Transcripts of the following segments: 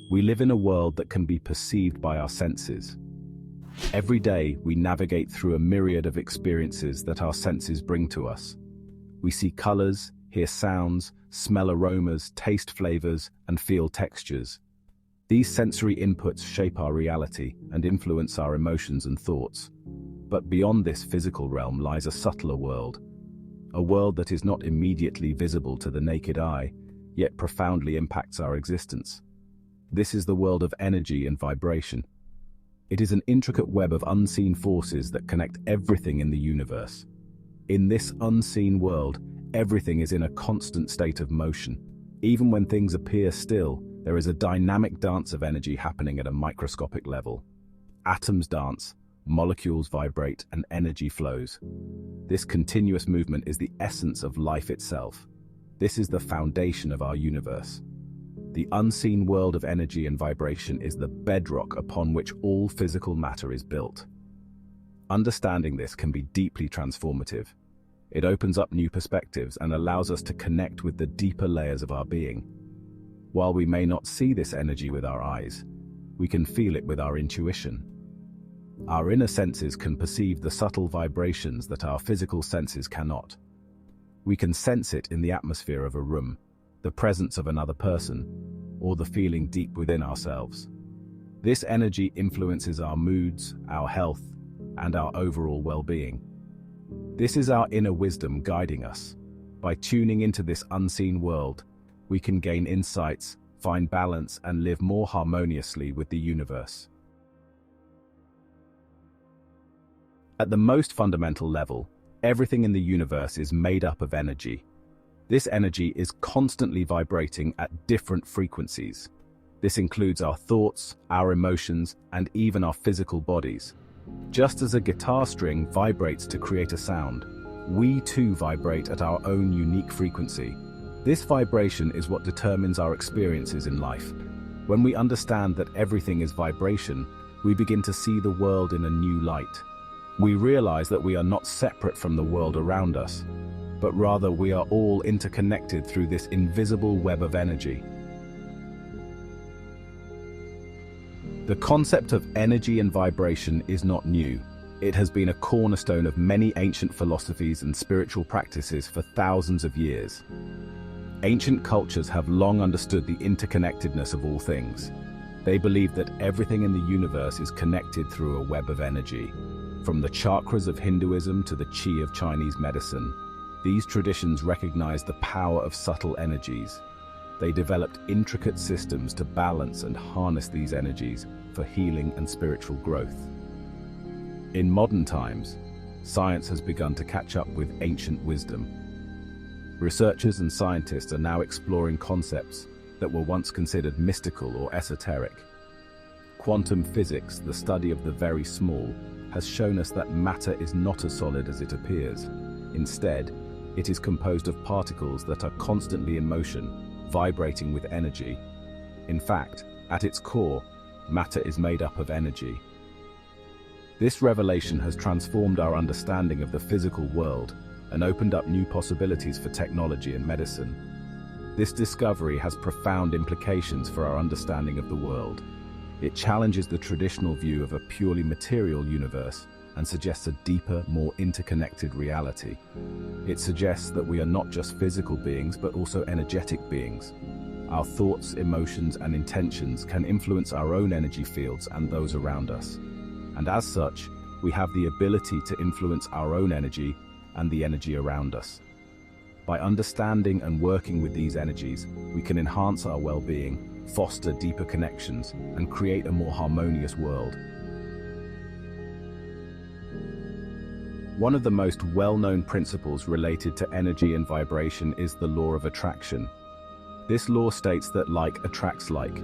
We live in a world that can be perceived by our senses. Every day, we navigate through a myriad of experiences that our senses bring to us. We see colors, hear sounds, smell aromas, taste flavors, and feel textures. These sensory inputs shape our reality and influence our emotions and thoughts. But beyond this physical realm lies a subtler world, a world that is not immediately visible to the naked eye, yet profoundly impacts our existence. This is the world of energy and vibration. It is an intricate web of unseen forces that connect everything in the universe. In this unseen world, everything is in a constant state of motion. Even when things appear still, there is a dynamic dance of energy happening at a microscopic level. Atoms dance, molecules vibrate, and energy flows. This continuous movement is the essence of life itself. This is the foundation of our universe. The unseen world of energy and vibration is the bedrock upon which all physical matter is built. Understanding this can be deeply transformative. It opens up new perspectives and allows us to connect with the deeper layers of our being. While we may not see this energy with our eyes, we can feel it with our intuition. Our inner senses can perceive the subtle vibrations that our physical senses cannot. We can sense it in the atmosphere of a room, the presence of another person, or the feeling deep within ourselves. This energy influences our moods, our health, and our overall well-being. This is our inner wisdom guiding us. By tuning into this unseen world, we can gain insights, find balance, and live more harmoniously with the universe. At the most fundamental level, everything in the universe is made up of energy. This energy is constantly vibrating at different frequencies. This includes our thoughts, our emotions, and even our physical bodies. Just as a guitar string vibrates to create a sound, we too vibrate at our own unique frequency. This vibration is what determines our experiences in life. When we understand that everything is vibration, we begin to see the world in a new light. We realize that we are not separate from the world around us, but rather we are all interconnected through this invisible web of energy. The concept of energy and vibration is not new. It has been a cornerstone of many ancient philosophies and spiritual practices for thousands of years. Ancient cultures have long understood the interconnectedness of all things. They believe that everything in the universe is connected through a web of energy. From the chakras of Hinduism to the qi of Chinese medicine, these traditions recognize the power of subtle energies. They developed intricate systems to balance and harness these energies for healing and spiritual growth. In modern times, science has begun to catch up with ancient wisdom. Researchers and scientists are now exploring concepts that were once considered mystical or esoteric. Quantum physics, the study of the very small, has shown us that matter is not as solid as it appears. Instead, it is composed of particles that are constantly in motion, vibrating with energy. In fact, at its core, matter is made up of energy. This revelation has transformed our understanding of the physical world and opened up new possibilities for technology and medicine. This discovery has profound implications for our understanding of the world. It challenges the traditional view of a purely material universe and suggests a deeper, more interconnected reality. It suggests that we are not just physical beings, but also energetic beings. Our thoughts, emotions, and intentions can influence our own energy fields and those around us. And as such, we have the ability to influence our own energy and the energy around us. By understanding and working with these energies, we can enhance our well-being, foster deeper connections, and create a more harmonious world. One of the most well-known principles related to energy and vibration is the law of attraction. This law states that like attracts like.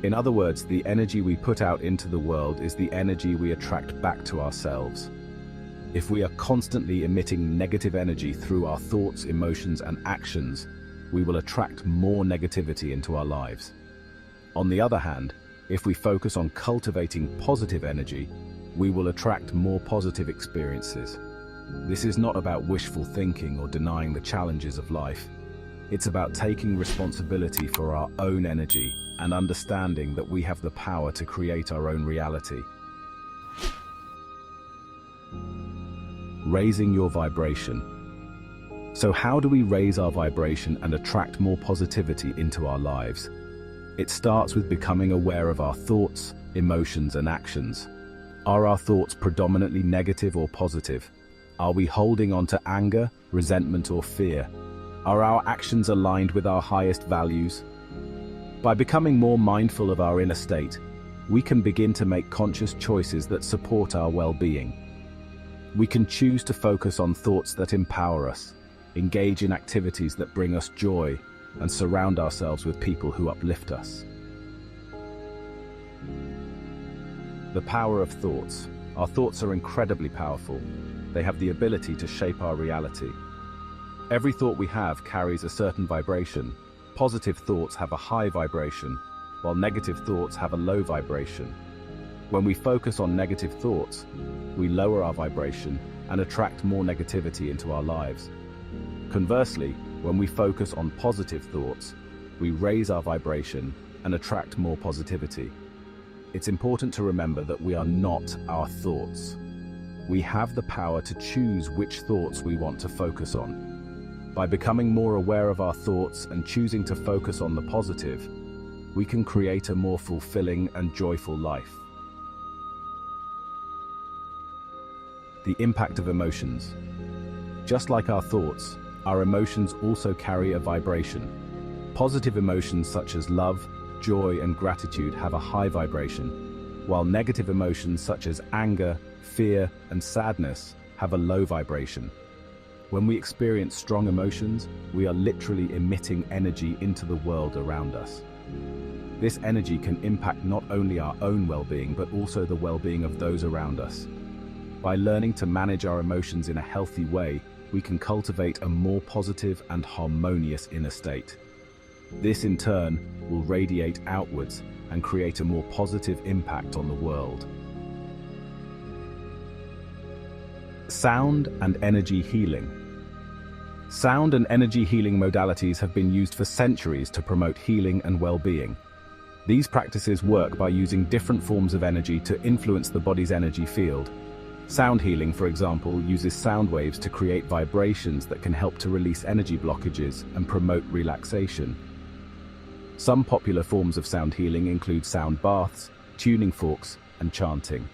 In other words, the energy we put out into the world is the energy we attract back to ourselves. If we are constantly emitting negative energy through our thoughts, emotions, and actions, we will attract more negativity into our lives. On the other hand, if we focus on cultivating positive energy, we will attract more positive experiences. This is not about wishful thinking or denying the challenges of life. It's about taking responsibility for our own energy and understanding that we have the power to create our own reality. Raising your vibration. So how do we raise our vibration and attract more positivity into our lives? It starts with becoming aware of our thoughts, emotions, and actions. Are our thoughts predominantly negative or positive? Are we holding on to anger, resentment, or fear? Are our actions aligned with our highest values? By becoming more mindful of our inner state, we can begin to make conscious choices that support our well-being. We can choose to focus on thoughts that empower us, engage in activities that bring us joy, and surround ourselves with people who uplift us. The power of thoughts. Our thoughts are incredibly powerful. They have the ability to shape our reality. Every thought we have carries a certain vibration. Positive thoughts have a high vibration, while negative thoughts have a low vibration. When we focus on negative thoughts, we lower our vibration and attract more negativity into our lives. Conversely, when we focus on positive thoughts, we raise our vibration and attract more positivity. It's important to remember that we are not our thoughts. We have the power to choose which thoughts we want to focus on. By becoming more aware of our thoughts and choosing to focus on the positive, we can create a more fulfilling and joyful life. The impact of emotions. Just like our thoughts, our emotions also carry a vibration. Positive emotions such as love, joy, and gratitude have a high vibration, while negative emotions such as anger, fear, and sadness have a low vibration. When we experience strong emotions, we are literally emitting energy into the world around us. This energy can impact not only our own well-being, but also the well-being of those around us. By learning to manage our emotions in a healthy way, we can cultivate a more positive and harmonious inner state. This, in turn, will radiate outwards and create a more positive impact on the world. Sound and energy healing. Sound and energy healing modalities have been used for centuries to promote healing and well-being. These practices work by using different forms of energy to influence the body's energy field. Sound healing, for example, uses sound waves to create vibrations that can help to release energy blockages and promote relaxation. Some popular forms of sound healing include sound baths, tuning forks, and chanting.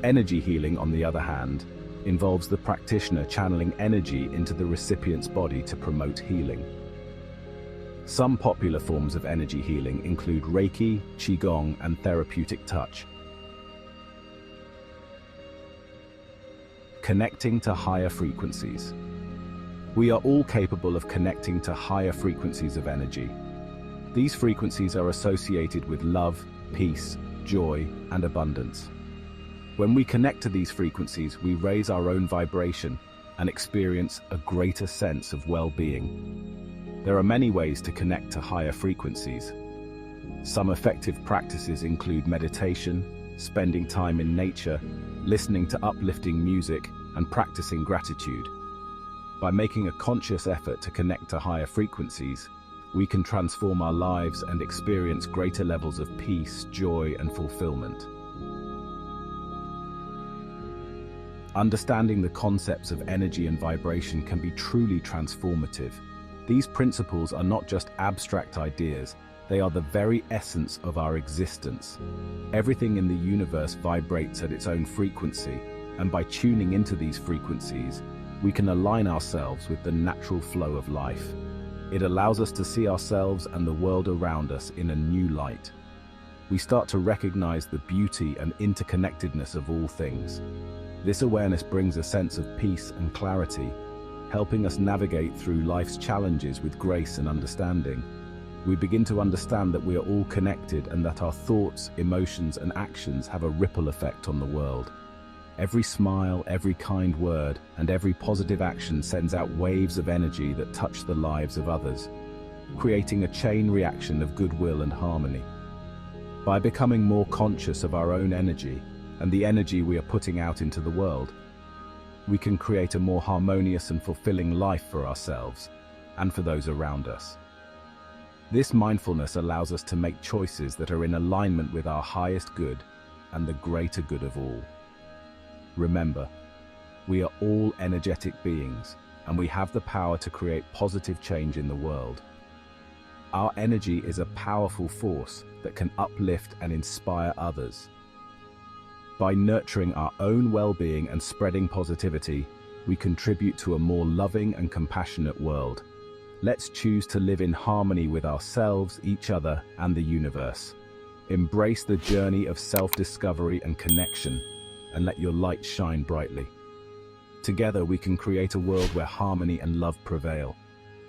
Energy healing, on the other hand, involves the practitioner channeling energy into the recipient's body to promote healing. Some popular forms of energy healing include Reiki, Qigong, and therapeutic touch. Connecting to higher frequencies. We are all capable of connecting to higher frequencies of energy. These frequencies are associated with love, peace, joy, and abundance. When we connect to these frequencies, we raise our own vibration and experience a greater sense of well-being. There are many ways to connect to higher frequencies. Some effective practices include meditation, spending time in nature, listening to uplifting music, and practicing gratitude. By making a conscious effort to connect to higher frequencies, we can transform our lives and experience greater levels of peace, joy, and fulfillment. Understanding the concepts of energy and vibration can be truly transformative. These principles are not just abstract ideas, they are the very essence of our existence. Everything in the universe vibrates at its own frequency, and by tuning into these frequencies, we can align ourselves with the natural flow of life. It allows us to see ourselves and the world around us in a new light. We start to recognize the beauty and interconnectedness of all things. This awareness brings a sense of peace and clarity, helping us navigate through life's challenges with grace and understanding. We begin to understand that we are all connected and that our thoughts, emotions, and actions have a ripple effect on the world. Every smile, every kind word, and every positive action sends out waves of energy that touch the lives of others, creating a chain reaction of goodwill and harmony. By becoming more conscious of our own energy and the energy we are putting out into the world, we can create a more harmonious and fulfilling life for ourselves and for those around us. This mindfulness allows us to make choices that are in alignment with our highest good and the greater good of all. Remember, we are all energetic beings, and we have the power to create positive change in the world. Our energy is a powerful force that can uplift and inspire others. By nurturing our own well-being and spreading positivity, we contribute to a more loving and compassionate world. Let's choose to live in harmony with ourselves, each other, and the universe. Embrace the journey of self-discovery and connection, and let your light shine brightly. Together we can create a world where harmony and love prevail.